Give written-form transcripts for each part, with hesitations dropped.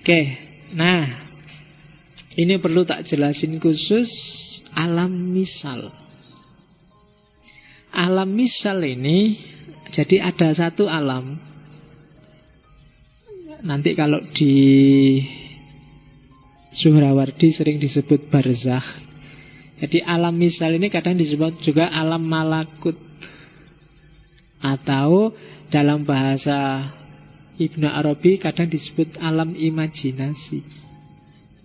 Oke, nah ini perlu tak jelasin khusus alam misal. Alam misal ini, jadi ada satu alam. Nanti kalau di Suhrawardi sering disebut barzakh. Jadi alam misal ini kadang disebut juga alam malakut, atau dalam bahasa Ibnu Arabi kadang disebut alam imajinasi.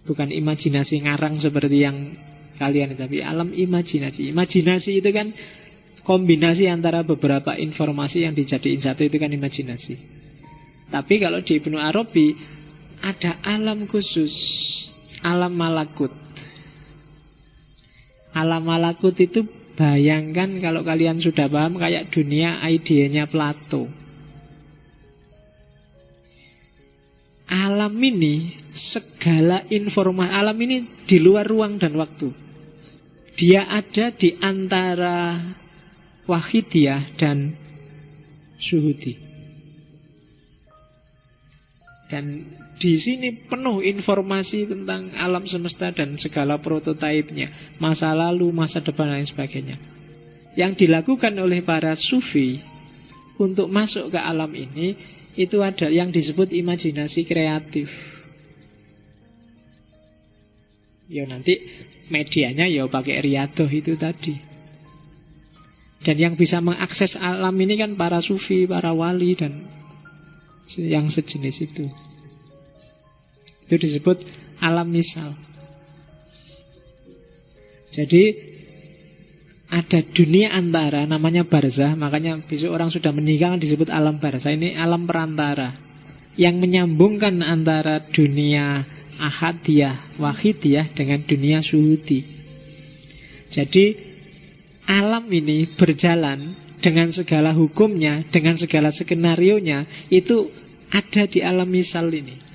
Bukan imajinasi ngarang seperti yang kalian, tapi alam imajinasi. Imajinasi itu kan kombinasi antara beberapa informasi yang dijadiin satu, itu kan imajinasi. Tapi kalau di Ibnu Arabi ada alam khusus, alam malakut. Alam malakut itu bayangkan kalau kalian sudah paham kayak dunia idenya Plato. Alam ini segala informasi, alam ini di luar ruang dan waktu. Dia ada di antara wahidiyah dan syuhudi. Dan di sini penuh informasi tentang alam semesta dan segala prototipenya, masa lalu, masa depan dan sebagainya. Yang dilakukan oleh para sufi untuk masuk ke alam ini, itu ada yang disebut imajinasi kreatif. Ya nanti medianya ya pakai riadoh itu tadi. Dan yang bisa mengakses alam ini kan para sufi, para wali dan yang sejenis itu. Itu disebut alam misal. Jadi ada dunia antara namanya barzah. Makanya besok orang sudah menikah disebut alam barzah. Ini alam perantara yang menyambungkan antara dunia ahadiyah, wahidiyah dengan dunia syuhudi. Jadi alam ini berjalan dengan segala hukumnya, dengan segala skenarionya, itu ada di alam misal ini.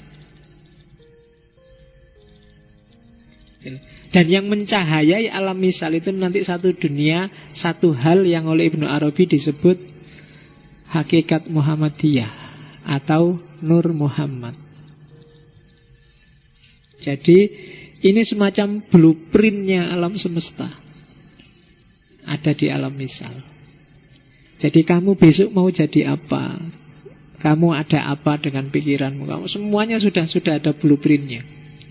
Dan yang mencahayai alam misal itu nanti satu dunia, satu hal yang oleh Ibnu Arabi disebut hakikat Muhammadiyah atau Nur Muhammad. Jadi ini semacam blueprintnya alam semesta, ada di alam misal. Jadi kamu besok mau jadi apa, kamu ada apa dengan pikiranmu, kamu semuanya sudah ada blueprintnya,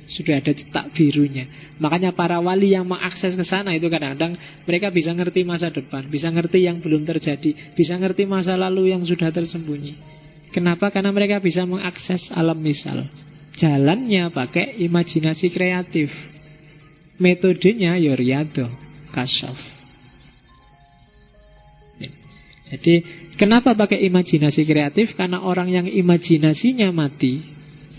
sudah ada cetak birunya. Makanya para wali yang mengakses ke sana itu kadang-kadang mereka bisa ngerti masa depan, bisa ngerti yang belum terjadi, bisa ngerti masa lalu yang sudah tersembunyi. Kenapa? Karena mereka bisa mengakses alam misal. Jalannya pakai imajinasi kreatif. Metodenya ya riyadhah, kasyaf. Jadi kenapa pakai imajinasi kreatif? Karena orang yang imajinasinya mati,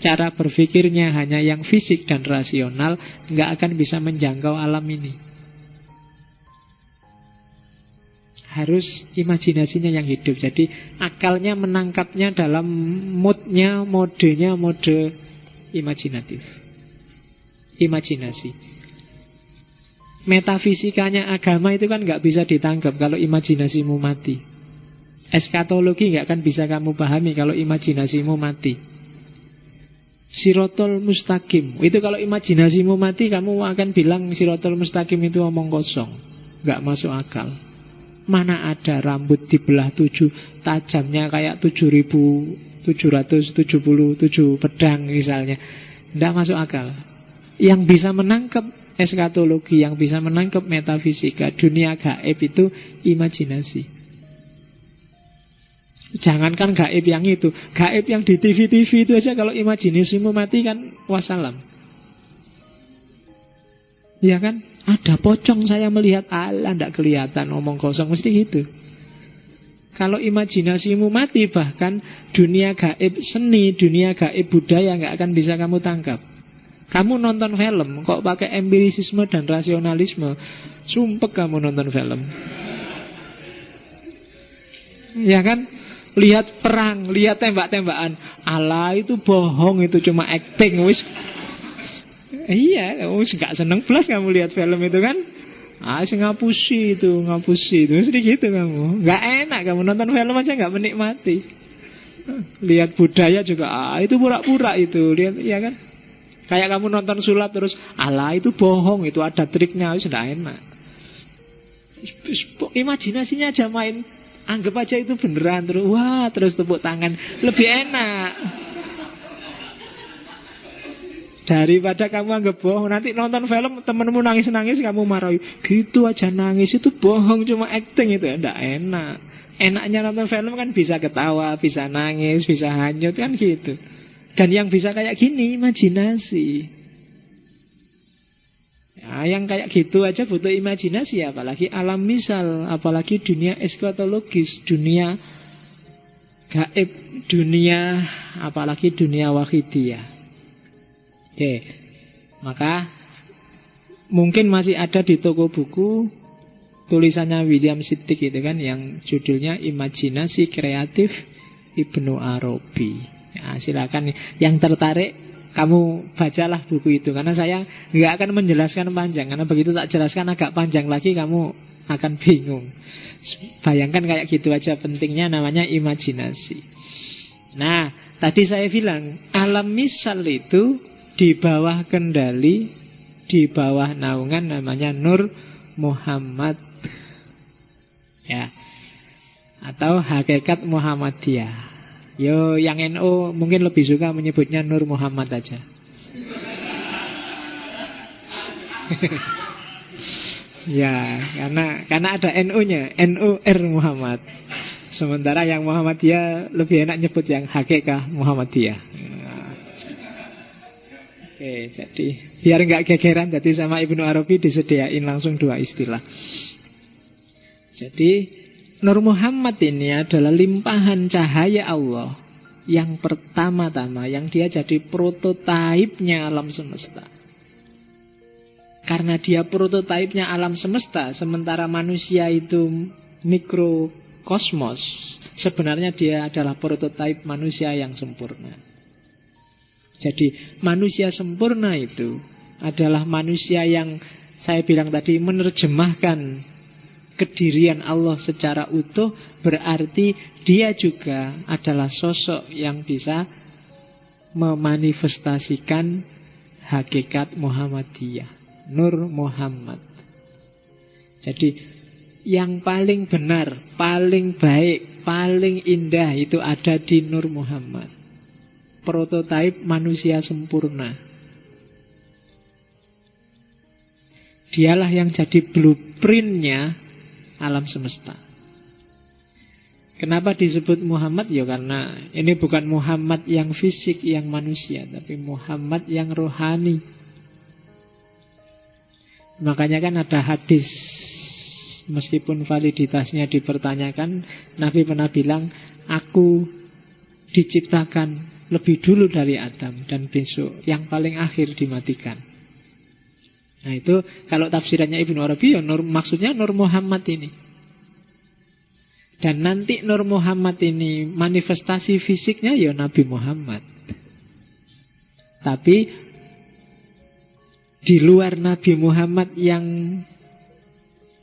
cara berpikirnya hanya yang fisik dan rasional, nggak akan bisa menjangkau alam ini. Harus imajinasinya yang hidup. Jadi akalnya menangkapnya dalam modenya, modenya mode imajinatif. Imajinasi. Metafisikanya agama itu kan nggak bisa ditangkap kalau imajinasimu mati. Eskatologi nggak akan bisa kamu pahami kalau imajinasimu mati. Sirotol mustaqim, itu kalau imajinasimu mati, kamu akan bilang sirotol mustaqim itu omong kosong, nggak masuk akal. Mana ada rambut dibelah 7, tajamnya kayak 7.777 pedang misalnya. Nggak masuk akal. Yang bisa menangkap eskatologi, yang bisa menangkap metafisika, dunia gaib itu imajinasi. Jangankan gaib yang itu, gaib yang di TV-TV itu aja kalau imajinasimu mati kan wassalam. Iya kan? Ada pocong saya melihat, alah ndak kelihatan, omong kosong, mesti gitu. Kalau imajinasimu mati, bahkan dunia gaib seni, dunia gaib budaya nggak akan bisa kamu tangkap. Kamu nonton film kok pakai empirisisme dan rasionalisme, sumpek kamu nonton film. Ya kan? Lihat perang, lihat tembak-tembakan, alah itu bohong, itu cuma acting, wis. Iya, wis gak seneng plus kamu lihat film itu kan. Ngapusi itu, mesti gitu kamu. Gak enak kamu nonton film aja gak menikmati. Lihat budaya juga, itu pura-pura itu. Lihat, ya kan? Kayak kamu nonton sulap terus, alah itu bohong, itu ada triknya, itu sudah enak. Imajinasinya aja main, anggap aja itu beneran terus, wah, terus tepuk tangan, lebih enak. Daripada kamu anggap bohong. Nanti nonton film temenmu nangis-nangis, kamu marahi, gitu aja nangis, itu bohong, cuma acting itu. Tidak enak. Enaknya nonton film kan bisa ketawa, bisa nangis, bisa hanyut, kan gitu. Dan yang bisa kayak gini, imajinasi. Ya, yang kayak gitu aja butuh imajinasi. Apalagi alam misal, apalagi dunia eskatologis, dunia gaib, dunia, apalagi dunia wahidiyah. Oke, maka mungkin masih ada di toko buku tulisannya William Siddiq itu kan, yang judulnya Imajinasi Kreatif Ibnu Arabi. Ya, silakan yang tertarik kamu bacalah buku itu, karena saya nggak akan menjelaskan panjang, karena begitu tak jelaskan agak panjang lagi kamu akan bingung. Bayangkan kayak gitu aja pentingnya namanya imajinasi. Nah, tadi saya bilang alam misal itu di bawah kendali, di bawah naungan namanya Nur Muhammad, ya, atau hakikat Muhammadiyah. Yo, yang NU mungkin lebih suka menyebutnya Nur Muhammad aja. Ya, karena ada NU-nya, NUR Muhammad. Sementara yang Muhammadiyah lebih enak nyebut yang hakikat Muhammadiyah. Oke, jadi biar nggak gegeran, jadi sama Ibnu Arabi disediain langsung dua istilah. Jadi Nur Muhammad ini adalah limpahan cahaya Allah yang pertama-tama, yang dia jadi prototipenya alam semesta. Karena dia prototipenya alam semesta, sementara manusia itu mikrokosmos, sebenarnya dia adalah prototip manusia yang sempurna. Jadi manusia sempurna itu adalah manusia yang saya bilang tadi menerjemahkan kedirian Allah secara utuh. Berarti dia juga adalah sosok yang bisa memanifestasikan hakikat Muhammadiyah, Nur Muhammad. Jadi yang paling benar, paling baik, paling indah itu ada di Nur Muhammad, prototipe manusia sempurna. Dialah yang jadi blueprintnya alam semesta. Kenapa disebut Muhammad? Ya karena ini bukan Muhammad yang fisik, yang manusia, tapi Muhammad yang rohani. Makanya kan ada hadis, meskipun validitasnya dipertanyakan, Nabi pernah bilang, aku diciptakan lebih dulu dari Adam, dan besok yang paling akhir dimatikan. Nah itu kalau tafsirannya Ibnu Arabi, ya maksudnya Nur Muhammad ini. Dan nanti Nur Muhammad ini manifestasi fisiknya ya Nabi Muhammad. Tapi di luar Nabi Muhammad yang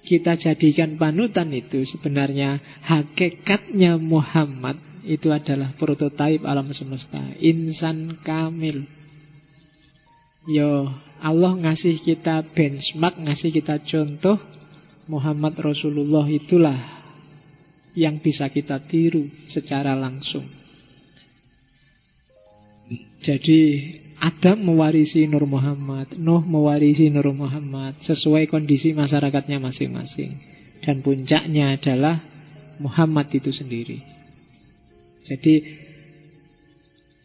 kita jadikan panutan itu, sebenarnya hakikatnya Muhammad itu adalah prototipe alam semesta, insan kamil. Yo, Allah ngasih kita benchmark, ngasih kita contoh. Muhammad Rasulullah itulah yang bisa kita tiru secara langsung. Jadi Adam mewarisi Nur Muhammad, Nuh mewarisi Nur Muhammad, sesuai kondisi masyarakatnya masing-masing. Dan puncaknya adalah Muhammad itu sendiri. Jadi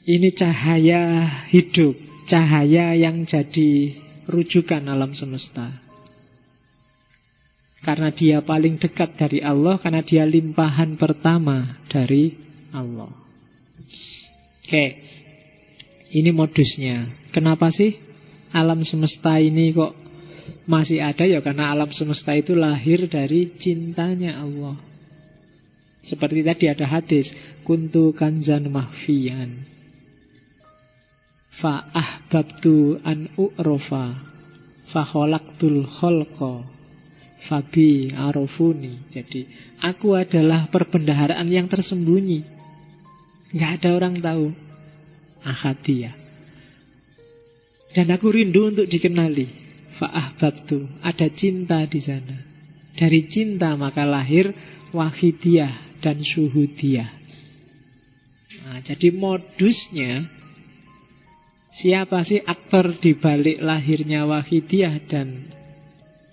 ini cahaya hidup, cahaya yang jadi rujukan alam semesta. Karena dia paling dekat dari Allah, karena dia limpahan pertama dari Allah. Oke, ini modusnya. Kenapa sih alam semesta ini kok masih ada? Ya karena alam semesta itu lahir dari cintanya Allah. Seperti tadi ada hadis, kuntu kanzan mahfiyan fa ahbabtu an u'rofa fa khalaqtul khalqa fabi arafuni. Jadi aku adalah perbendaharaan yang tersembunyi. Nggak ada orang tahu. Ahadiyah. Dan aku rindu untuk dikenali. Fa'ahbabtu. Ada cinta di sana. Dari cinta maka lahir wahidiyah dan syuhudiyah. Nah, jadi modusnya, siapa sih aktor di balik lahirnya wahidiyah dan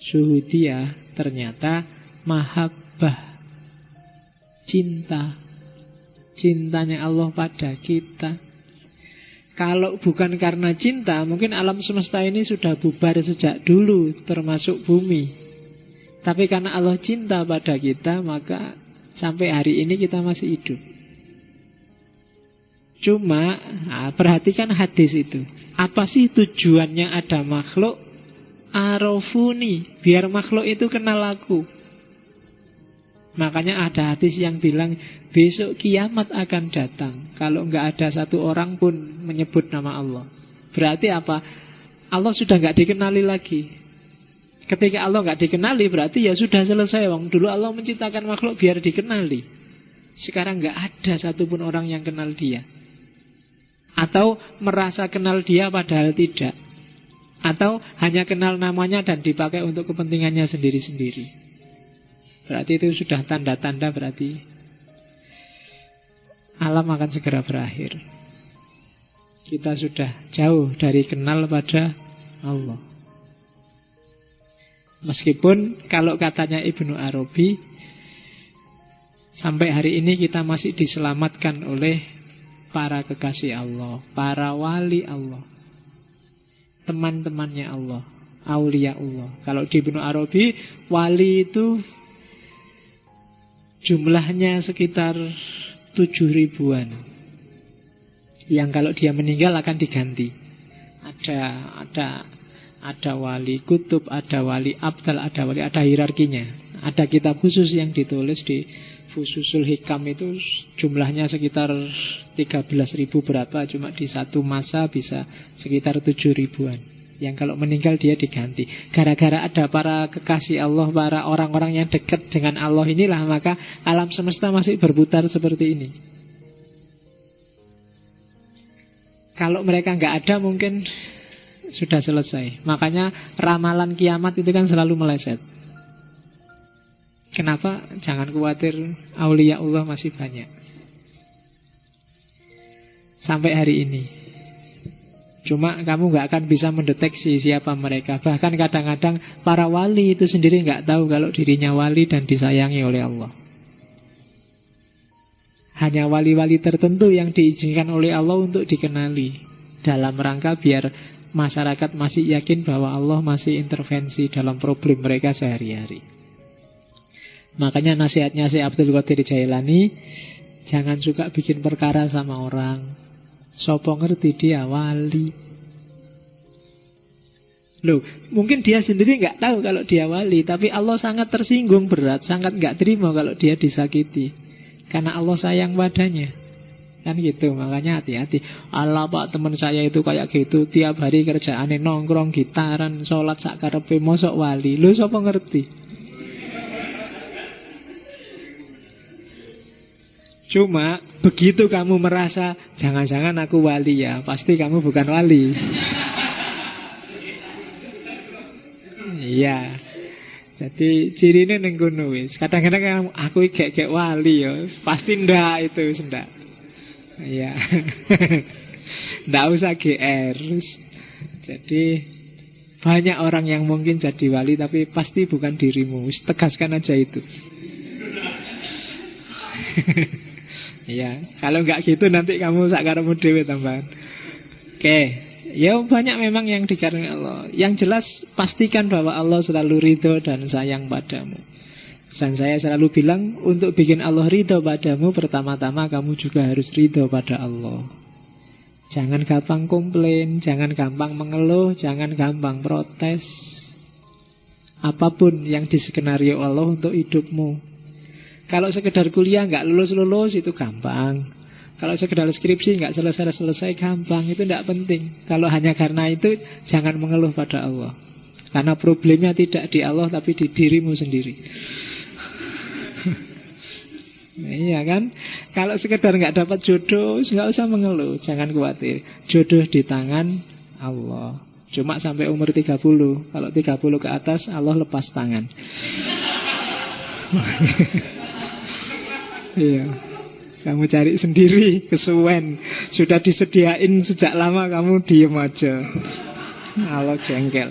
syuhudiyah? Ternyata mahabbah, cinta. Cintanya Allah pada kita. Kalau bukan karena cinta, mungkin alam semesta ini sudah bubar sejak dulu, termasuk bumi. Tapi karena Allah cinta pada kita, maka sampai hari ini kita masih hidup. Cuma, perhatikan hadis itu. Apa sih tujuannya ada makhluk? Arafuni, biar makhluk itu kenal aku. Makanya ada hadis yang bilang besok kiamat akan datang kalau nggak ada satu orang pun menyebut nama Allah. Berarti apa? Allah sudah nggak dikenali lagi. Ketika Allah nggak dikenali berarti ya sudah selesai. Wong dulu Allah menciptakan makhluk biar dikenali. Sekarang nggak ada satupun orang yang kenal dia. Atau merasa kenal dia padahal tidak. Atau hanya kenal namanya dan dipakai untuk kepentingannya sendiri-sendiri. Berarti itu sudah tanda-tanda berarti alam akan segera berakhir. Kita sudah jauh dari kenal pada Allah. Meskipun kalau katanya Ibnu Arabi, sampai hari ini kita masih diselamatkan oleh para kekasih Allah, para wali Allah, teman-temannya Allah, aulia Allah. Kalau di Ibnu Arabi, wali itu jumlahnya sekitar 7.000-an. Yang kalau dia meninggal akan diganti. Ada wali kutub, ada wali abdal, ada hierarkinya. Ada kitab khusus yang ditulis di Fususul Hikam itu jumlahnya sekitar 13.000 berapa. Cuma di satu masa bisa sekitar 7.000-an. Yang kalau meninggal dia diganti. Gara-gara ada para kekasih Allah, para orang-orang yang dekat dengan Allah inilah, maka alam semesta masih berputar seperti ini. Kalau mereka nggak ada mungkin sudah selesai. Makanya ramalan kiamat itu kan selalu meleset. Kenapa? Jangan khawatir, aulia Allah masih banyak. Sampai hari ini. Cuma kamu nggak akan bisa mendeteksi siapa mereka. Bahkan kadang-kadang para wali itu sendiri nggak tahu kalau dirinya wali dan disayangi oleh Allah. Hanya wali-wali tertentu yang diizinkan oleh Allah untuk dikenali, dalam rangka biar masyarakat masih yakin bahwa Allah masih intervensi dalam problem mereka sehari-hari. Makanya nasihatnya si Abdul Qadir Jailani, jangan suka bikin perkara sama orang. Sopo ngerti dia wali. Loh, mungkin dia sendiri nggak tahu kalau dia wali, tapi Allah sangat tersinggung berat, sangat nggak terima kalau dia disakiti, karena Allah sayang padanya. Kan gitu, makanya hati-hati. Allah pak, teman saya itu kayak gitu, tiap hari kerjaannya nongkrong, gitaran, sholat sak karepe, mosok wali. Loh, sopo ngerti? Cuma begitu kamu merasa jangan-jangan aku wali ya, pasti kamu bukan wali. Iya. Jadi cirine ning kono wis. Kadang-kadang aku kayak wali ya, pasti ndak itu ndak. Iya. Ndak usah GR. Jadi banyak orang yang mungkin jadi wali tapi pasti bukan dirimu. Tegaskan aja itu. Iya, kalau nggak gitu nanti kamu sakaremu dhewe tambahan. Oke, ya banyak memang yang dikarenakan Allah. Yang jelas pastikan bahwa Allah selalu ridho dan sayang padamu. Dan saya selalu bilang, untuk bikin Allah ridho padamu, pertama-tama kamu juga harus ridho pada Allah. Jangan gampang komplain, jangan gampang mengeluh, jangan gampang protes. Apapun yang diskenario Allah untuk hidupmu. Kalau sekedar kuliah nggak lulus-lulus itu gampang. Kalau sekedar skripsi nggak selesai-selesai gampang. Itu tidak penting. Kalau hanya karena itu jangan mengeluh pada Allah. Karena problemnya tidak di Allah tapi di dirimu sendiri. Iya kan? Kalau sekedar nggak dapat jodoh, nggak usah mengeluh, jangan khawatir. Jodoh di tangan Allah. Cuma sampai umur 30. Kalau 30 ke atas, Allah lepas tangan. Iya. Kamu cari sendiri, kesuwen. Sudah disediain sejak lama, kamu diem aja. Allah jengkel.